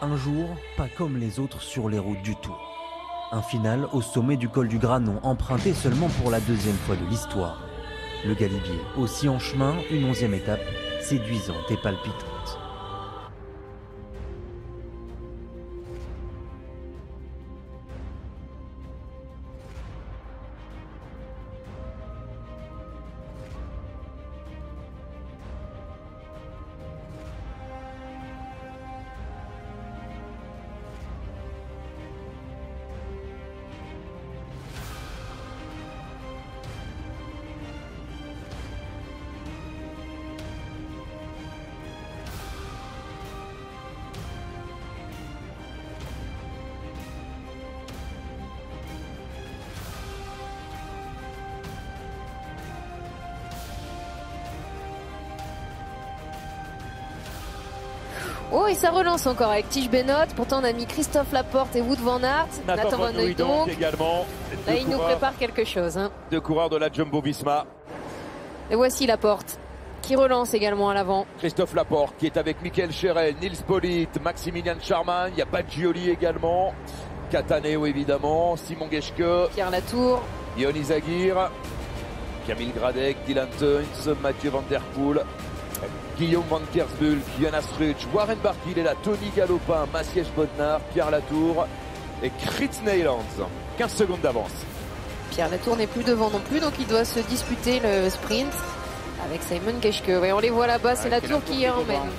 Un jour, pas comme les autres sur les routes du Tour. Un final au sommet du col du Granon, emprunté seulement pour la deuxième fois de l'histoire. Le Galibier, aussi en chemin, une 11e étape, séduisante et palpitante. Oh, et ça relance encore avec Tige Benoît. Pourtant, on a mis Christophe Laporte et Wout van Aert. Nathan Van Hooydonk également. Là, il nous prépare quelque chose. Deux coureurs de la Jumbo-Visma. Et voici Laporte, qui relance également à l'avant. Christophe Laporte, qui est avec Michael Cherel, Nils Politt, Maximilian Charman. Il y a Baggioli également. Cataneo, évidemment. Simon Geschke. Pierre Latour. Ion Izagirre. Camille Gradec, Dylan Teuns, Mathieu Van Der Poel. Guillaume Van Kersbulk, Jonas Rutsch, Warren Barguil est là, Tony Galopin, Maciej Bodnar, Pierre Latour et Krits Neylands. 15 secondes d'avance. Pierre Latour n'est plus devant non plus, donc il doit se disputer le sprint avec Simon Geschke. Et on les voit là-bas, c'est Latour qui emmène.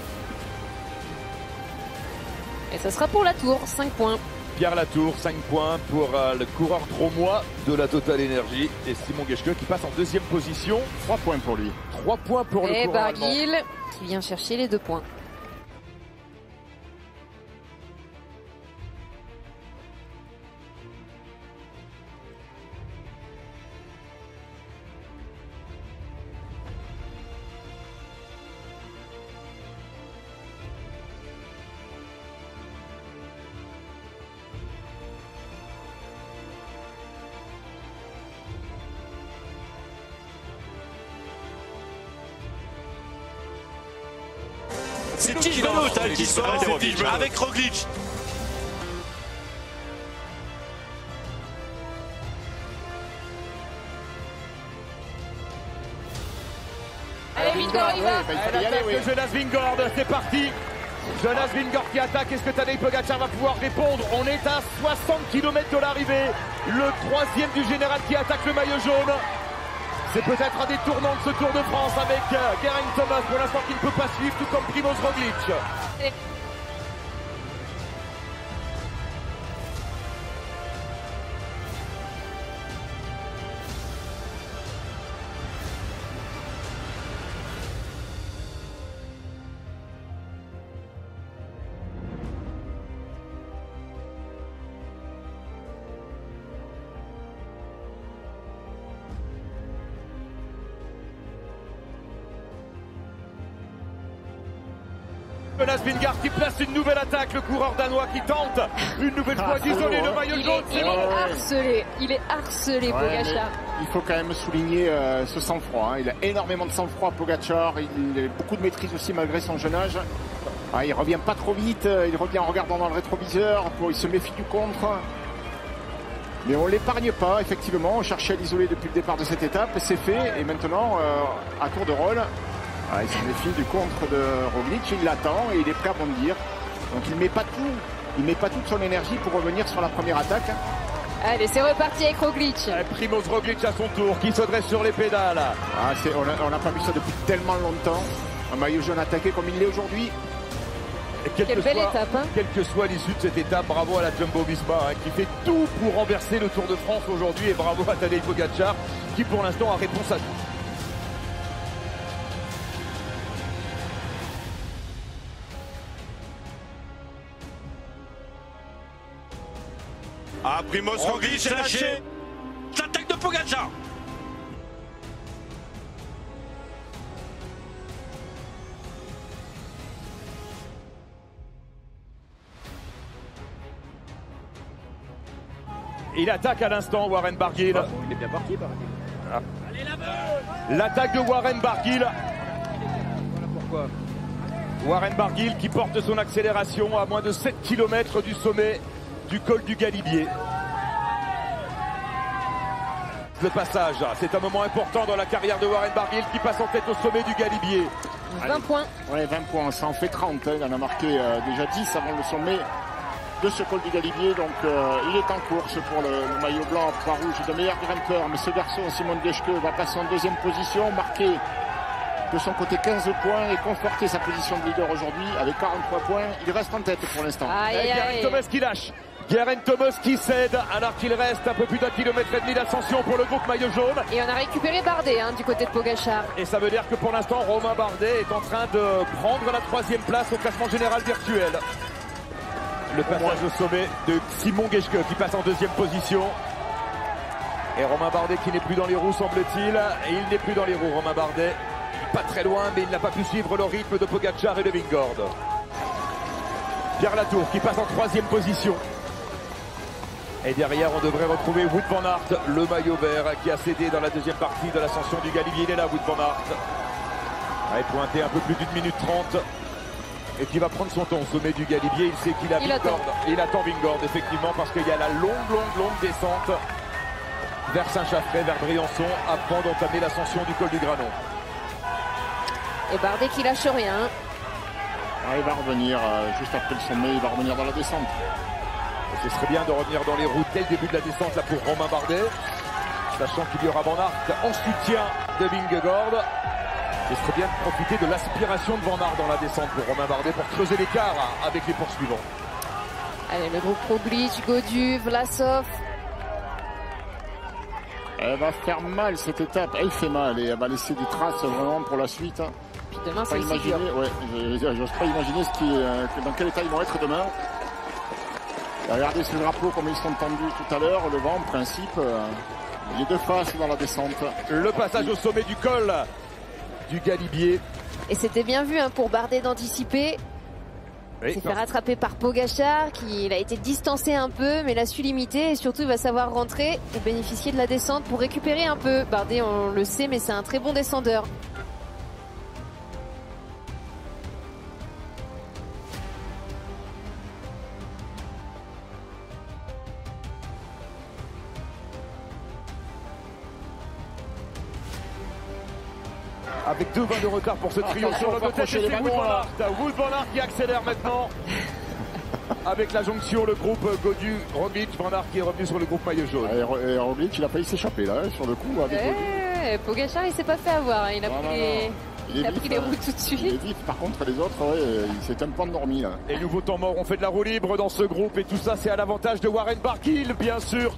Et ça sera pour Latour, 5 points. Pierre Latour, 5 points pour le coureur dromois de la Total Energy. Et Simon Geschke qui passe en deuxième position. 3 points pour lui. 3 points pour le coureur allemand. Et Barguil qui vient chercher les 2 points. C'est Tige Benoît qui sort avec Roglic. Allez, Vingord, il va. Elle attaque de Jonas Vingord, c'est parti. Jonas Vingord qui attaque, est-ce que Tadej Pogacar va pouvoir répondre? On est à 60 km de l'arrivée. Le troisième du général qui attaque le maillot jaune. C'est peut-être un des tournants de ce Tour de France avec Geraint Thomas pour l'instant qui ne peut pas suivre, tout comme Primož Roglic. Jonas Vingard qui place une nouvelle attaque, le coureur danois qui tente une nouvelle fois d'isoler le maillot jaune. Il est harcelé, Pogacar. Il faut quand même souligner ce sang-froid. Il a énormément de sang-froid, Pogacar. Il a beaucoup de maîtrise aussi malgré son jeune âge. Il revient pas trop vite, il revient en regardant dans le rétroviseur, il se méfie du contre. Mais on ne l'épargne pas, effectivement. On cherchait à l'isoler depuis le départ de cette étape, c'est fait. Et maintenant, à tour de rôle, il se méfie du contre de Roglic, il l'attend et il est prêt à bondir. Donc il met pas toute son énergie pour revenir sur la première attaque. Allez, c'est reparti avec Roglic. Primož Roglic à son tour, qui se dresse sur les pédales. On n'a pas vu ça depuis tellement longtemps. Un maillot jaune attaqué comme il l'est aujourd'hui. Quelle belle étape. Quelle que soit l'issue de cette étape, bravo à la Jumbo-Visma qui fait tout pour renverser le Tour de France aujourd'hui. Et bravo à Tadej Pogacar qui pour l'instant a réponse à tout. Ah, Primož Roglic est lâché. L'attaque de Pogacar. Il attaque à l'instant Warren Barguil. Il est bien parti, Barguil. L'attaque de Warren Barguil. Voilà pourquoi. Warren Barguil qui porte son accélération à moins de 7 km du sommet du col du Galibier. Le passage, c'est un moment important dans la carrière de Warren Barguil qui passe en tête au sommet du Galibier. 20 points. Ouais, 20 points, ça en fait 30. Il en a marqué déjà 10 avant le sommet de ce col du Galibier. Donc il est en course pour le maillot blanc, croix rouge de meilleur grimpeur. Mais ce garçon, Simon Geschke, va passer en deuxième position, marquer de son côté 15 points et conforter sa position de leader aujourd'hui avec 43 points. Il reste en tête pour l'instant. Geraint Thomas qui lâche. Geraint Thomas qui cède alors qu'il reste un peu plus d'1,5 km d'ascension pour le groupe maillot jaune. Et on a récupéré Bardet du côté de Pogačar. Et ça veut dire que pour l'instant Romain Bardet est en train de prendre la 3e place au classement général virtuel. Le passage au sommet de Simon Geschke qui passe en 2e position. Et Romain Bardet qui n'est plus dans les roues semble-t-il. Et il n'est plus dans les roues, Romain Bardet. Pas très loin, mais il n'a pas pu suivre le rythme de Pogačar et de Vingegaard. Pierre Latour qui passe en 3e position. Et derrière, on devrait retrouver Wout van Aert, le maillot vert, qui a cédé dans la 2e partie de l'ascension du Galibier. Il est là, Wout van Aert. Il est pointé un peu plus d'1 minute 30. Et qui va prendre son temps au sommet du Galibier. Il sait qu'il a Vingegaard. Il attend Vingegaard, effectivement, parce qu'il y a la longue descente vers Saint-Chaffray, vers Briançon, avant d'entamer l'ascension du col du Granon. Et Bardet qui lâche rien. Il va revenir juste après le sommet, il va revenir dans la descente. Et ce serait bien de revenir dans les routes dès le début de la descente là pour Romain Bardet. Sachant qu'il y aura Van Aert en soutien de Vingegaard. Ce serait bien de profiter de l'aspiration de Van Aert dans la descente pour Romain Bardet pour creuser l'écart avec les poursuivants. Allez, le groupe Roglic, Gaudu, Vlasov. Elle va faire mal cette étape, elle fait mal et elle va laisser des traces vraiment pour la suite. Puis demain c'est aussi dur. J'ose pas imaginer dans quel état ils vont être demain. Regardez ce drapeau comme ils sont tendus tout à l'heure, le vent en principe, il est de face dans la descente. Le passage au sommet du col du Galibier. Et c'était bien vu pour Bardet d'anticiper. Il s'est fait rattraper par Pogačar, il a été distancé un peu, mais l'a su limiter et surtout il va savoir rentrer et bénéficier de la descente pour récupérer un peu. Bardet, on le sait, mais c'est un très bon descendeur. Avec 2,20 de retard pour ce trio sur le côté, c'est Wout van Aert. Wout van Aert qui accélère maintenant. Avec la jonction, le groupe Gaudu, Roglic, Van Aert qui est revenu sur le groupe maillot jaune. Et Roglic, il a failli s'échapper là, sur le coup. Pogačar, il s'est pas fait avoir. Il a pris les roues tout de suite. Il est vif. Par contre, les autres, il s'est un peu endormi là. Et nouveau temps mort, on fait de la roue libre dans ce groupe. Et tout ça, c'est à l'avantage de Warren Barguil, bien sûr.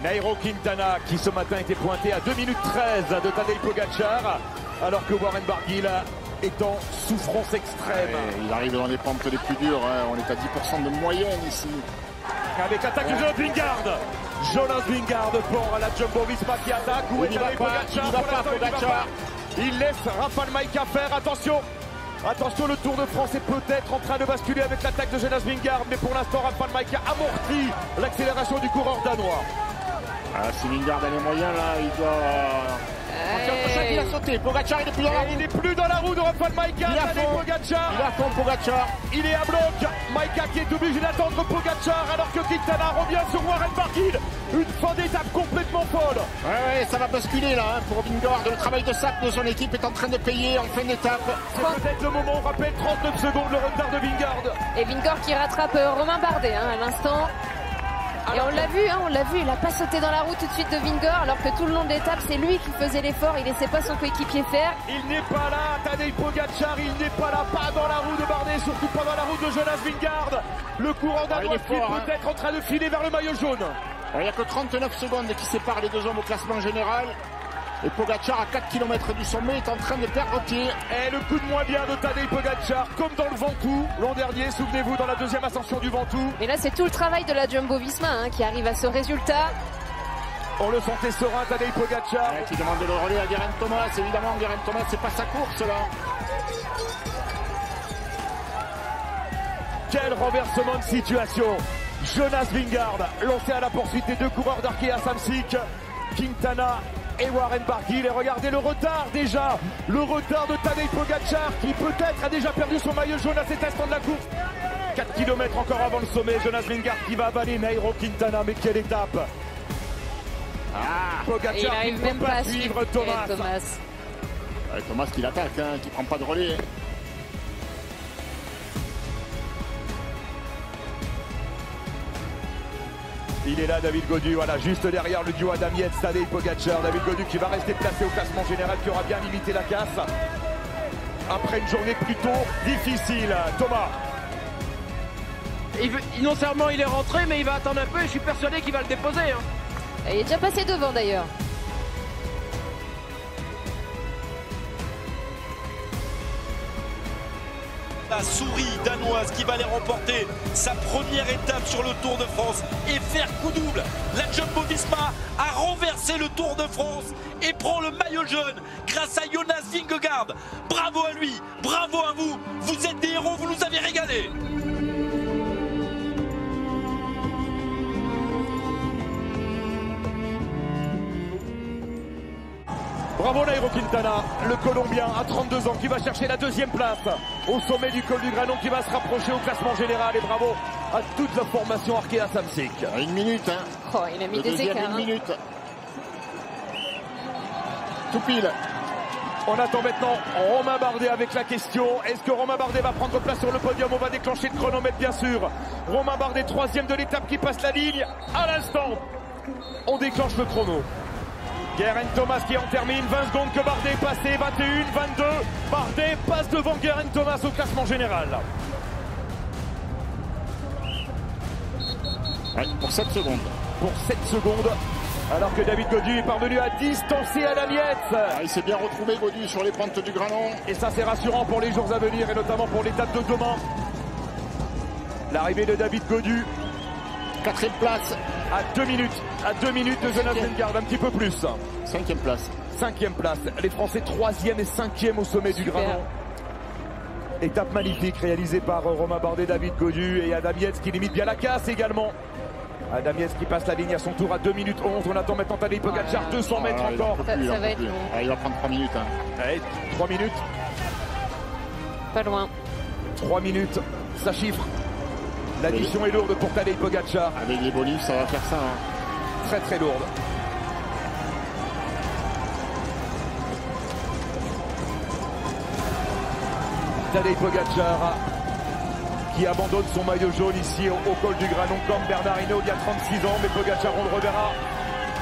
Nairo Quintana qui ce matin était pointé à 2 minutes 13 de Tadej Pogačar, alors que Warren Barguil est en souffrance extrême. Il arrive dans les pentes les plus dures, on est à 10% de moyenne ici. Avec l'attaque de Jonas Vingegaard. Jonas Vingegaard pour la Jumbo-Visma qui attaque. Où est Tadej Pogačar? Il laisse Rafał Majka faire, attention. Attention, le Tour de France est peut-être en train de basculer avec l'attaque de Jonas Vingegaard, mais pour l'instant Rafał Majka amortit l'accélération du coureur danois. Si Vingegaard a les moyens là, il doit... Il a sauté, Pogačar il est plus dans la roue. Il n'est plus dans la roue de Rafał Majka. Il a fond Pogačar. Il est à bloc. Majka qui est obligé d'attendre Pogačar alors que Quintana revient sur Warren Barguil. Une fin d'étape complètement folle. Ouais, ça va basculer là pour Vingegaard. Le travail de sac de son équipe est en train de payer en fin d'étape. C'est peut-être le moment, on rappelle 39 secondes le retard de Vingegaard. Et Vingegaard qui rattrape Romain Bardet à l'instant. Et on l'a vu, il n'a pas sauté dans la roue tout de suite de Vingegaard, alors que tout le long de l'étape, c'est lui qui faisait l'effort, il ne laissait pas son coéquipier faire. Il n'est pas là, Tadej Pogačar, il n'est pas là, pas dans la roue de Bardet, surtout pas dans la roue de Jonas Vingegaard. Le coureur danois qui est peut-être en train de filer vers le maillot jaune. Il n'y a que 39 secondes qui séparent les deux hommes au classement général. Et Pogacar à 4 km du sommet est en train de perdre pied. Et le coup de moins bien de Tadej Pogacar, comme dans le Ventoux l'an dernier, souvenez-vous, dans la deuxième ascension du Ventoux. Et là, c'est tout le travail de la Jumbo-Visma hein, qui arrive à ce résultat. On le sentait serein, Tadej Pogacar. Ouais, qui demande le relais à Geraint Thomas. Évidemment, Geraint Thomas, c'est pas sa course là. Quel renversement de situation. Jonas Vingegaard lancé à la poursuite des deux coureurs d'Arkea Samsic, Quintana et Warren Barguil. Et regardez le retard déjà, le retard de Tadej Pogacar qui peut-être a déjà perdu son maillot jaune à cet instant de la course. 4 km encore avant le sommet, Jonas Vingegaard qui va avaler Nairo Quintana, mais quelle étape. Pogacar il n'arrive même pas à suivre Thomas. Ouais, Thomas qui l'attaque, hein, qui prend pas de relais. Il est là, David Gaudu, voilà, juste derrière le duo Adam Yates, Tadej Pogacar. David Gaudu qui va rester placé au classement général, qui aura bien limité la casse. Après une journée plutôt difficile, Thomas. Non seulement il est rentré, mais il va attendre un peu et je suis persuadé qu'il va le déposer. Hein. Il est déjà passé devant d'ailleurs. La souris danoise qui va aller remporter sa première étape sur le Tour de France et faire coup double. La Jumbo-Visma a renversé le Tour de France et prend le maillot jaune grâce à Jonas Vingegaard. Bravo à lui, bravo à vous. Vous êtes des héros, vous nous avez régalés. Bravo Nairo Quintana, le Colombien à 32 ans qui va chercher la deuxième place au sommet du col du Granon, qui va se rapprocher au classement général. Et bravo à toute la formation Arkea Samsic. Une minute, hein. Oh, il a mis des écarts. Une minute. Tout pile. On attend maintenant Romain Bardet avec la question. Est-ce que Romain Bardet va prendre place sur le podium? On va déclencher le chronomètre bien sûr. Romain Bardet, troisième de l'étape, qui passe la ligne à l'instant. On déclenche le chrono. Geraint Thomas qui en termine, 20 secondes que Bardet est passé, 21, 22. Bardet passe devant Geraint Thomas au classement général. Ouais, pour 7 secondes. Pour 7 secondes, alors que David Gaudu est parvenu à distancer Adam Yates. Il s'est bien retrouvé, Gaudu, sur les pentes du Granon. Et ça, c'est rassurant pour les jours à venir, et notamment pour l'étape de demain. L'arrivée de David Gaudu. 4e place. À 2 minutes de Jonas Vingegaard, un petit peu plus. 5e place. 5e place. Les Français 3e et 5e au sommet du Granon. Étape magnifique réalisée par Romain Bardet, David Gaudu et Adam Yates qui limite bien la casse également. Adam Yates qui passe la ligne à son tour à 2 minutes 11. On attend maintenant Tadej Pogacar, 200 mètres encore. Ça va être long. Il va prendre 3 minutes. Hein. Allez, 3 minutes. Pas loin. 3 minutes, ça chiffre. L'addition est lourde pour Tadej Pogacar. Avec les bolifs, ça va faire ça. Hein. Très très lourde. Tadej Pogacar qui abandonne son maillot jaune ici au col du Granon comme Bernard Hinault il y a 36 ans. Mais Pogacar, on le reverra.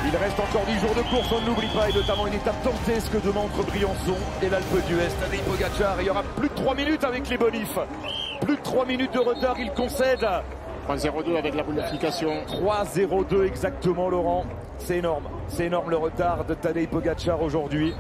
Il reste encore 10 jours de course, on ne l'oublie pas, et notamment une étape dantesque demain entre Briançon et l'Alpe d'Huez. Tadej Pogacar, il y aura plus de 3 minutes avec les bonifs. Plus de 3 minutes de retard, il concède. 3-0-2 avec la bonification. 3-0-2 exactement, Laurent. C'est énorme le retard de Tadej Pogacar aujourd'hui.